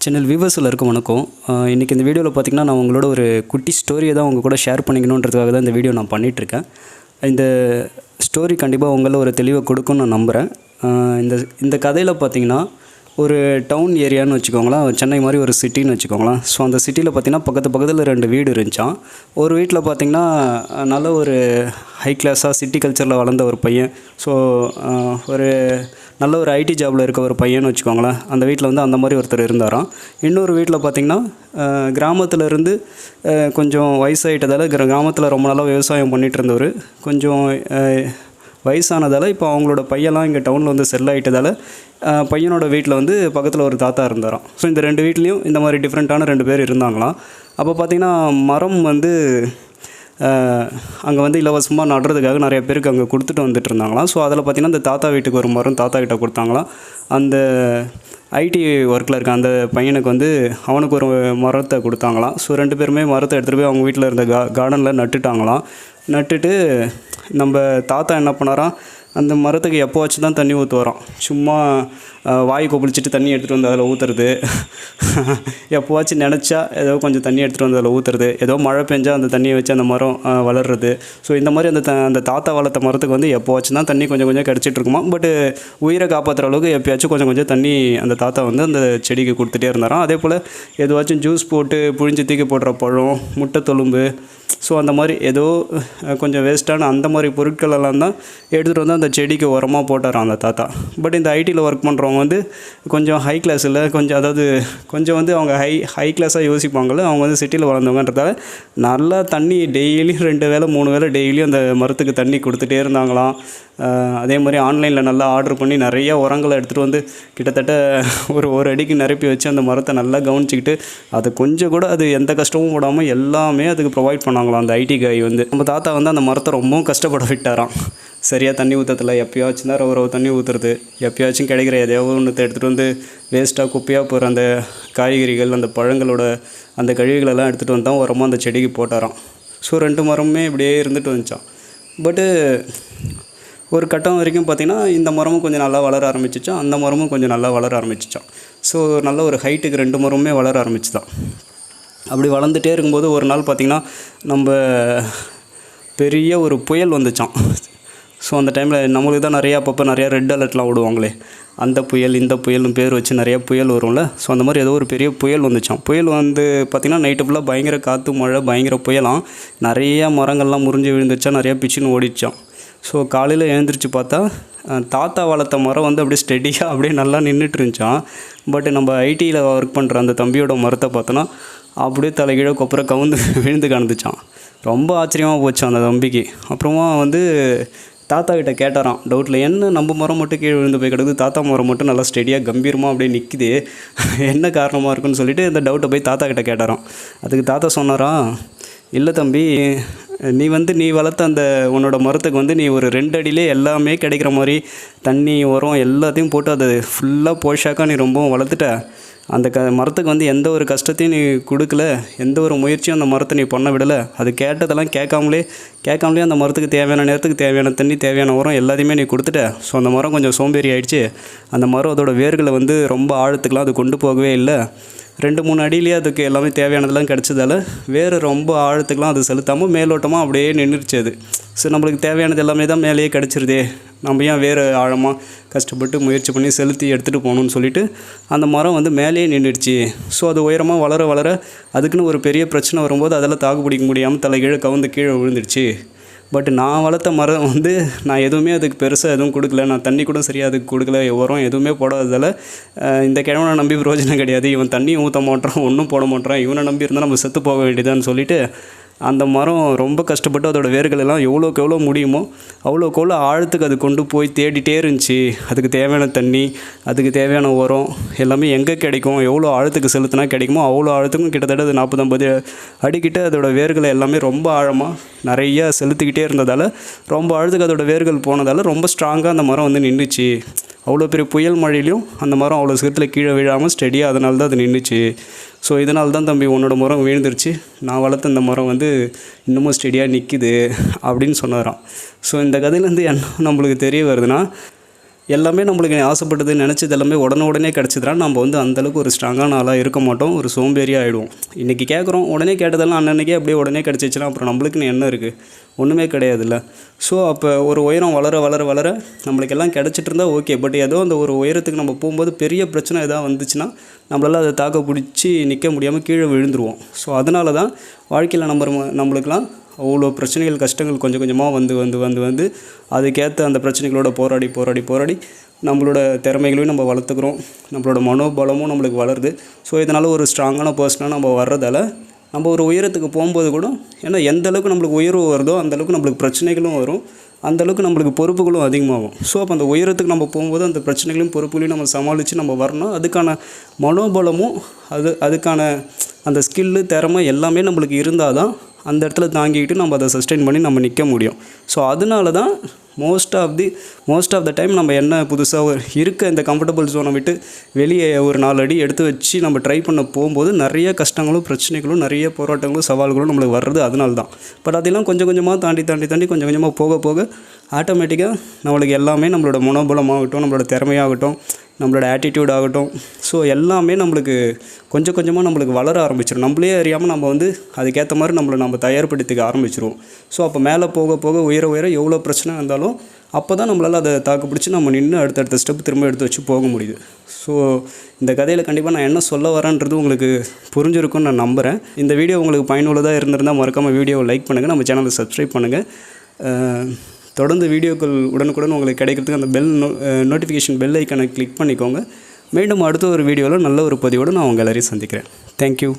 Channel viewers எல்லாருக்கும் வணக்கம். இன்றைக்கி இந்த வீடியோவில் பார்த்திங்கன்னா நான் உங்களோட ஒரு குட்டி ஸ்டோரியை தான் உங்கள் கூட ஷேர் பண்ணிக்கணுன்றதுக்காக தான் இந்த வீடியோ நான் பண்ணிகிட்ருக்கேன். இந்த ஸ்டோரி கண்டிப்பாக உங்களில் ஒரு தெளிவை கொடுக்குன்னு நான் நம்புகிறேன். இந்த கதையில் பார்த்திங்கன்னா ஒரு டவுன் ஏரியான்னு வச்சுக்கோங்களேன், சென்னை மாதிரி ஒரு சிட்டின்னு வச்சுக்கோங்களேன். ஸோ அந்த சிட்டியில் பார்த்திங்கன்னா பக்கத்தில் 2 வீடு இருந்துச்சான். ஒரு வீட்டில் பார்த்திங்கன்னா நல்ல ஒரு ஹை கிளாஸாக சிட்டி கல்ச்சரில் வளர்ந்த ஒரு பையன். ஸோ ஒரு நல்ல ஒரு ஐடி ஜாபில் இருக்க ஒரு பையன்னு வச்சுக்கோங்களேன். அந்த வீட்டில் வந்து அந்த மாதிரி ஒருத்தர் இருந்தாராம். இன்னொரு வீட்டில் பார்த்திங்கன்னா கிராமத்தில் இருந்து கொஞ்சம் வயசாகிட்டதால் கிராமத்தில் ரொம்ப நாளாக விவசாயம் பண்ணிகிட்டு இருந்தவர். கொஞ்சம் வயசானதால் இப்போ அவங்களோட பையெல்லாம் இங்கே டவுனில் வந்து செல் ஆகிட்டதால் பையனோட வீட்டில் வந்து பக்கத்தில் ஒரு தாத்தா இருந்தாராம். ஸோ இந்த 2 வீட்லேயும் இந்த மாதிரி டிஃப்ரெண்ட்டான 2 பேர் இருந்தாங்களாம். அப்போ பார்த்திங்கன்னா மரம் வந்து அங்கே வந்து இலவசமாக நடுறதுக்காக நிறைய பேருக்கு அங்கே கொடுத்துட்டு வந்துட்டு இருந்தாங்களாம். ஸோ அதில் பார்த்திங்கன்னா இந்த தாத்தா வீட்டுக்கு ஒரு மரம் தாத்தா கிட்ட கொடுத்தாங்களாம். அந்த ஐடி ஒர்க்கில் இருக்க அந்த பையனுக்கு வந்து அவனுக்கு ஒரு மரத்தை கொடுத்தாங்களாம். ஸோ 2 பேருமே மரத்தை எடுத்துகிட்டு போய் அவங்க வீட்டில் இருந்த கார்டனில் நட்டுட்டாங்களாம். நட்டுட்டு நம்ம தாத்தா என்ன பண்ணாராம், அந்த மரத்துக்கு எப்போவாச்சும் தான் தண்ணி ஊற்றுவாராம். சும்மா வாய் கொப்பளிச்சிட்டு தண்ணி எடுத்துகிட்டு வந்து அதில் ஊற்றுறது, எப்போவாச்சும் நினச்சா ஏதோ கொஞ்சம் தண்ணி எடுத்துகிட்டு வந்து அதில் ஊற்றுறது, ஏதோ மழை பெஞ்சால் அந்த தண்ணியை வச்சு அந்த மரம் வளர்றது. ஸோ இந்த மாதிரி அந்த தாத்தா வளர்த்த மரத்துக்கு வந்து எப்போவாச்சும் தான் தண்ணி கொஞ்சம் கொஞ்சம் கிடச்சிட்டு இருக்குமா. பட்டு உயிரை காப்பாற்றுற அளவுக்கு எப்போயாச்சும் கொஞ்சம் கொஞ்சம் தண்ணி அந்த தாத்தா வந்து அந்த செடிக்கு கொடுத்துட்டே இருந்தாராம். அதே போல் எதுவாச்சும் ஜூஸ் போட்டு புழிஞ்சு தூக்கி போடுற பழம், முட்டை தொலும்பு, ஸோ அந்த மாதிரி ஏதோ கொஞ்சம் வேஸ்ட்டான அந்த மாதிரி பொருட்களெல்லாம் தான் எடுத்துகிட்டு வந்து அந்த செடிக்கு உரமாக போட்டாராம் அந்த தாத்தா. பட் இந்த ஐடியில் ஒர்க் பண்ணுறவங்க வந்து கொஞ்சம் ஹை கிளாஸில் கொஞ்சம் வந்து அவங்க ஹை கிளாஸாக யோசிப்பாங்கள்ல, அவங்க வந்து சிட்டியில் வளர்ந்தவங்கன்றதால நல்லா தண்ணி டெய்லியும் 2 வேளை 3 வேளை டெய்லியும் அந்த மரத்துக்கு தண்ணி கொடுத்துட்டே இருந்தாங்களாம். அதே மாதிரி ஆன்லைனில் நல்லா ஆர்டர் பண்ணி நிறைய உரங்களை எடுத்துகிட்டு வந்து கிட்டத்தட்ட ஒரு அடிக்கு நிரப்பி வச்சு அந்த மரத்தை நல்லா கவனிச்சிக்கிட்டு அது கொஞ்சம் கூட அது எந்த கஷ்டமும் போடாமல் எல்லாமே அதுக்கு ப்ரொவைட் பண்ணாங்களாம் அந்த ஐடி காய் வந்து. நம்ம தாத்தா வந்து அந்த மரத்தை ரொம்பவும் கஷ்டப்பட விட்டாராம். சரியாக தண்ணி ஊற்றத்தில் எப்போயாச்சும் தான் ரவ தண்ணி ஊற்றுறது, எப்போயாச்சும் கிடைக்கிற எதையாவது ஒன்று எடுத்துகிட்டு வந்து வேஸ்ட்டாக குப்பையாக போகிற அந்த காய்கறிகள், அந்த பழங்களோட அந்த கழிவுகளெல்லாம் எடுத்துகிட்டு வந்து தான் உரமாக அந்த செடிக்கு போட்டாராம். ஸோ 2 மரமுமே இப்படியே இருந்துட்டு வந்துச்சான். பட்டு ஒரு கட்டம் வரைக்கும் பார்த்திங்கன்னா இந்த மரமும் கொஞ்சம் நல்லா வளர ஆரம்பிச்சிச்சான், அந்த மரமும் கொஞ்சம் நல்லா வளர ஆரம்பிச்சிச்சான். ஸோ நல்ல ஒரு ஹைட்டுக்கு 2 மரமுமே வளர ஆரம்பிச்சுதான். அப்படி வளர்ந்துட்டே இருக்கும்போது ஒரு நாள் பார்த்திங்கன்னா நம்ம பெரிய ஒரு புயல் வந்துச்சான். ஸோ அந்த டைமில் நம்மளுக்கு தான் அப்பப்போ நிறையா ரெட் அலர்ட்லாம் விடுவாங்களே, அந்த புயல் இந்த புயல்னு பேர் வச்சு நிறையா புயல் வரும்ல. ஸோ அந்த மாதிரி ஏதோ ஒரு பெரிய புயல் வந்துச்சான். புயல் வந்து பார்த்திங்கன்னா நைட்டு ஃபுல்லாக பயங்கர காற்று மழை பயங்கர புயலாம். நிறையா மரங்கள்லாம் முறிஞ்சு விழுந்துச்சா, நிறையா பிச்சுன்னு ஓடிச்சான். ஸோ காலையில் எழுந்திரிச்சு பார்த்தா தாத்தா வளர்த்த மரம் வந்து அப்படியே ஸ்டெடியாக அப்படியே நல்லா நின்றுட்டு இருந்துச்சான். பட் நம்ம ஐடியில் ஒர்க் பண்ணுற அந்த தம்பியோட மரத்தை பார்த்தோன்னா அப்படியே தலைகீழ கொப்புற கவுந்து விழுந்து காணுச்சான். ரொம்ப ஆச்சரியமாக போச்சான் அந்த தம்பிக்கு. அப்புறமா வந்து தாத்தா கிட்ட கேட்டாராம் டவுட்டில், என்ன நம்ம மரம் மட்டும் கீழே விழுந்து போய் கிடக்குது, தாத்தா மரம் மட்டும் நல்லா ஸ்டெடியாக கம்பீரமாக அப்படியே நிற்குது, என்ன காரணமாக இருக்குன்னு சொல்லிட்டு இந்த டவுட்டை போய் தாத்தா கிட்ட கேட்டாராம். அதுக்கு தாத்தா சொன்னாராம், இல்லை தம்பி, நீ வளர்த்த அந்த உன்னோட மரத்துக்கு வந்து நீ ஒரு 2 அடியிலே எல்லாமே கிடைக்கிற மாதிரி தண்ணி உரம் எல்லாத்தையும் போட்டு அதை ஃபுல்லாக போஷாக்காக நீ ரொம்பவும் வளர்த்துட்ட. அந்த மரத்துக்கு வந்து எந்த ஒரு கஷ்டத்தையும் நீ கொடுக்கல, எந்த ஒரு முயற்சியும் அந்த மரத்தை நீ பண்ண விடலை. அது கேட்டதெல்லாம் கேட்காமலே அந்த மரத்துக்கு தேவையான நேரத்துக்கு தேவையான தண்ணி தேவையான உரம் எல்லாத்தையுமே நீ கொடுத்துட்ட. ஸோ அந்த மரம் கொஞ்சம் சோம்பேறி ஆகிடுச்சு. அந்த மரம் அதோட வேர்களை வந்து ரொம்ப ஆழத்துக்கெலாம் அது கொண்டு போகவே இல்லை. 2-3 அடியிலேயே அதுக்கு எல்லாமே தேவையானதெல்லாம் கிடச்சதால வேறு ரொம்ப ஆழத்துக்கெலாம் அது செலுத்தாமல் மேலோட்டமாக அப்படியே நின்றுச்சு அது. ஸோ நம்மளுக்கு தேவையானது எல்லாமே தான் மேலேயே கிடச்சிருதே, நம்ம ஏன் வேறு ஆழமாக கஷ்டப்பட்டு முயற்சி பண்ணி செலுத்தி எடுத்துகிட்டு போகணுன்னு சொல்லிவிட்டு அந்த மரம் வந்து மேலேயே நின்றுடுச்சு. ஸோ அது உயரமாக வளர அதுக்குன்னு ஒரு பெரிய பிரச்சனை வரும்போது அதெல்லாம் தாக்கு பிடிக்க முடியாமல் தலைகீழே கவுந்து கீழே விழுந்துடுச்சு. பட் நான் வளர்த்த மரம் வந்து நான் எதுவுமே அதுக்கு பெருசாக எதுவும் கொடுக்கல, நான் தண்ணி கூட சரியாக அதுக்கு கொடுக்கல, உரம் எதுவுமே போடாததால் இந்த கிழவனை நம்பி பிரயோஜனம் கிடையாது, இவன் தண்ணியும் ஊற்ற மாட்டான் ஒன்றும் போட மாட்டான், இவனை நம்பி இருந்தால் நம்ம செத்து போக வேண்டியதான்னு சொல்லிவிட்டு அந்த மரம் ரொம்ப கஷ்டப்பட்டு அதோடய வேர்கள் எல்லாம் எவ்வளோக்கு எவ்வளோ முடியுமோ அவ்வளோக்கு எவ்வளோ ஆழத்துக்கு அது கொண்டு போய் தேடிட்டே இருந்துச்சு. அதுக்கு தேவையான தண்ணி, அதுக்கு தேவையான உரம் எல்லாமே எங்கே கிடைக்கும், எவ்வளோ ஆழத்துக்கு செலுத்தினா கிடைக்குமோ அவ்வளோ ஆழத்துக்கும் கிட்டத்தட்ட அது 40-50 அடிக்கிட்ட அதோடய வேர்கள் எல்லாமே ரொம்ப ஆழமாக நிறையா செலுத்திக்கிட்டே இருந்ததால் ரொம்ப ஆழத்துக்கு அதோடய வேர்கள் போனதால் ரொம்ப ஸ்ட்ராங்காக அந்த மரம் வந்து நின்றுச்சு. அவ்வளோ பெரிய புயல் மழையிலையும் அந்த மரம் அவ்வளோ சீக்கிரத்தில் கீழே விழாமல் ஸ்டெடியாக அதனால தான் அது நின்றுச்சு. ஸோ இதனால தான் தம்பி உன்னோட மரம் விழுந்துருச்சு, நான் வளர்த்த இந்த மரம் வந்து இன்னமும் ஸ்டெடியாக நிற்கிது அப்படின்னு சொன்னாராம். ஸோ இந்த கதையிலேருந்து என்ன நம்மளுக்கு தெரிய வருதுன்னா, எல்லாமே நம்மளுக்கு ஆசைப்பட்டது நினச்சது எல்லாமே உடனே கிடச்சிதுனா நம்ம வந்து அந்தளவுக்கு ஒரு ஸ்ட்ராங்கான ஆளாக இருக்க மாட்டோம், ஒரு சோம்பேறியாக ஆகிடுவோம். இன்றைக்கி கேட்குறோம், உடனே கேட்டதெல்லாம் அன்னன்னைக்கே அப்படியே உடனே கிடச்சிச்சுன்னா அப்புறம் நம்மளுக்குன்னு என்ன இருக்குது? ஒன்றுமே கிடையாதுல்ல. ஸோ அப்போ ஒரு உயரம் வளர வளர வளர நம்மளுக்கு எல்லாம் கிடச்சிட்டு இருந்தால் ஓகே. பட் ஏதோ அந்த ஒரு உயரத்துக்கு நம்ம போகும்போது பெரிய பிரச்சனை எதாவது வந்துச்சுன்னா நம்மளால் அதை தாக்க பிடிச்சி நிற்க முடியாமல் கீழே விழுந்துருவோம். ஸோ அதனால தான் வாழ்க்கையில் நம்மளுக்கெல்லாம் அவ்வளோ பிரச்சனைகள் கஷ்டங்கள் கொஞ்சம் கொஞ்சமாக வந்து அதுக்கேற்ற அந்த பிரச்சனைகளோட போராடி நம்மளோட திறமைகளையும் நம்ம வளர்த்துக்கிறோம், நம்மளோட மனோபலமும் நம்மளுக்கு வளருது. ஸோ இதனால் ஒரு ஸ்ட்ராங்கான பர்சனாக நம்ம வர்றதால நம்ம ஒரு உயரத்துக்கு போகும்போது கூட, ஏன்னா எந்த அளவுக்கு நம்மளுக்கு உயர்வு வருதோ அந்தளவுக்கு நம்மளுக்கு பிரச்சனைகளும் வரும், அந்தளவுக்கு நம்மளுக்கு பொறுப்புகளும் அதிகமாகும். ஸோ அப்போ அந்த உயரத்துக்கு நம்ம போகும்போது அந்த பிரச்சனைகளையும் பொறுப்புகளையும் நம்ம சமாளித்து நம்ம வரணும். அதுக்கான மனோபலமும் அதுக்கான அந்த ஸ்கில்லு திறமை எல்லாமே நம்மளுக்கு இருந்தால் தான் அந்த இடத்துல தாங்கிக்கிட்டு நம்ம அதை சஸ்டெயின் பண்ணி நம்ம நிற்க முடியும். ஸோ அதனால தான் மோஸ்ட் ஆஃப் த டைம் நம்ம என்ன புதுசாக இருக்க இந்த கம்ஃபர்டபுள் ஜோனை விட்டு வெளியே ஒரு 4 அடி எடுத்து வச்சு நம்ம ட்ரை பண்ண போகும்போது நிறைய கஷ்டங்களும் பிரச்சனைகளும் நிறைய போராட்டங்களும் சவால்களும் நம்மளுக்கு வர்றது அதனால தான். பட் அதெல்லாம் கொஞ்சம் கொஞ்சமாக தாண்டி கொஞ்சம் கொஞ்சமாக போக ஆட்டோமேட்டிக்காக நம்மளுக்கு எல்லாமே நம்மளோட மனோபலமாகட்டும், நம்மளோட திறமையாகட்டும், நம்மளோட ஆட்டிடியூட் ஆகட்டும், ஸோ எல்லாமே நம்மளுக்கு கொஞ்சம் கொஞ்சமாக நம்மளுக்கு வளர ஆரம்பிச்சிடும். நம்மளே அறியாமல் நம்ம வந்து அதுக்கேற்ற மாதிரி நம்ம தயார்படுத்திக்க ஆரம்பிச்சிருவோம். ஸோ அப்போ மேலே போக உயர எவ்வளோ பிரச்சனை இருந்தாலும் அப்போ தான் நம்மளால் அதை தாக்கு பிடிச்சி நம்ம நின்று அடுத்தடுத்த ஸ்டெப் திரும்ப எடுத்து வச்சு போக முடியுது. ஸோ இந்த கதையில் கண்டிப்பாக நான் என்ன சொல்ல வரேன்றது உங்களுக்கு புரிஞ்சிருக்கும்னு நான் நம்புகிறேன். இந்த வீடியோ உங்களுக்கு பயனுள்ளதாக இருந்திருந்தால் மறக்காமல் வீடியோவை லைக் பண்ணுங்கள், நம்ம சேனலை சப்ஸ்கிரைப் பண்ணுங்கள். தொடர்ந்து வீடியோக்கள் உடனுக்குடன் உங்களுக்கு கிடைக்கிறதுக்கு அந்த நோட்டிஃபிகேஷன் பெல் ஐக்கானை கிளிக் பண்ணிக்கோங்க. மீண்டும் அடுத்த ஒரு வீடியோவில் நல்ல ஒரு பதிவோடு நான் உங்கள் எல்லாரையும் சந்திக்கிறேன். தேங்க்யூ.